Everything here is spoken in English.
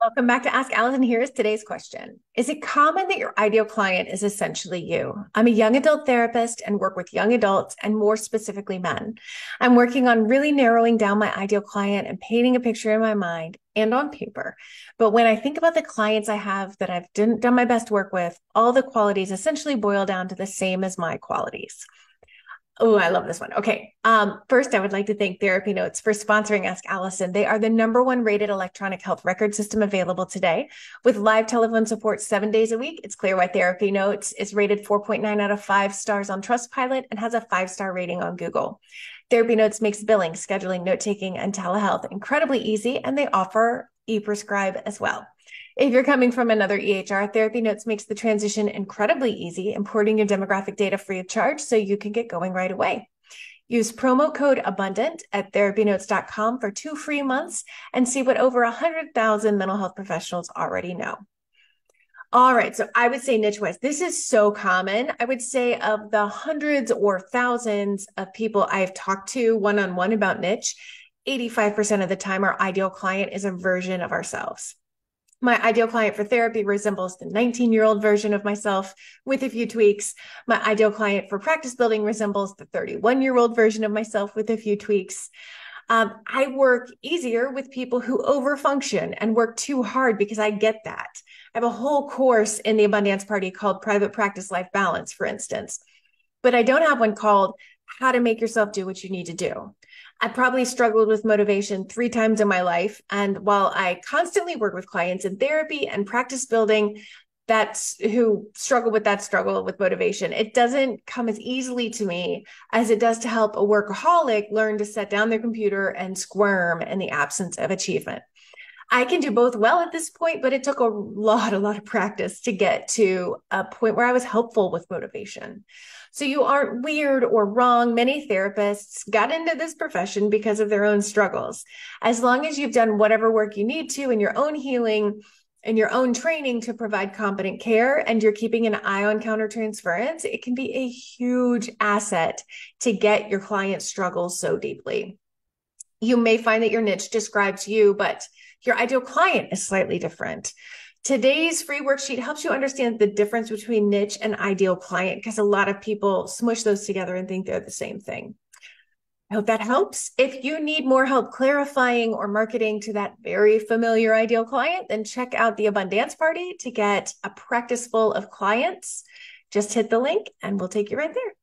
Welcome back to Ask Allison. Here is today's question. Is it common that your ideal client is essentially you? I'm a young adult therapist and work with young adults and more specifically men. I'm working on really narrowing down my ideal client and painting a picture in my mind and on paper. But when I think about the clients I have that I've done my best work with, all the qualities essentially boil down to the same as my qualities. Oh, I love this one. Okay. First, I would like to thank TherapyNotes for sponsoring Ask Allison. They are the #1 rated electronic health record system available today. With live telephone support 7 days a week, it's clear why TherapyNotes is rated 4.9 out of 5 stars on Trustpilot and has a 5-star rating on Google. TherapyNotes makes billing, scheduling, note-taking, and telehealth incredibly easy, and they offer e-prescribe as well. If you're coming from another EHR, TherapyNotes makes the transition incredibly easy, importing your demographic data free of charge so you can get going right away. Use promo code ABUNDANT at therapynotes.com for 2 free months and see what over 100,000 mental health professionals already know. All right, so I would say niche-wise, this is so common. I would say of the hundreds or thousands of people I've talked to one-on-one about niche, 85% of the time our ideal client is a version of ourselves. My ideal client for therapy resembles the 19-year-old version of myself with a few tweaks. My ideal client for practice building resembles the 31-year-old version of myself with a few tweaks. I work easier with people who overfunction and work too hard because I get that. I have a whole course in the Abundance Party called Private Practice Life Balance, for instance, but I don't have one called How to Make Yourself Do What You Need to Do. I probably struggled with motivation 3 times in my life. And while I constantly work with clients in therapy and practice building who struggle with motivation, it doesn't come as easily to me as it does to help a workaholic learn to set down their computer and squirm in the absence of achievement. I can do both well at this point, but it took a lot of practice to get to a point where I was helpful with motivation. So you aren't weird or wrong. Many therapists got into this profession because of their own struggles. As long as you've done whatever work you need to in your own healing and your own training to provide competent care, and you're keeping an eye on countertransference, it can be a huge asset to get your client's struggles so deeply. You may find that your niche describes you, but your ideal client is slightly different. Today's free worksheet helps you understand the difference between niche and ideal client because a lot of people smush those together and think they're the same thing. I hope that helps. If you need more help clarifying or marketing to that very familiar ideal client, then check out the Abundance Party to get a practice full of clients. Just hit the link and we'll take you right there.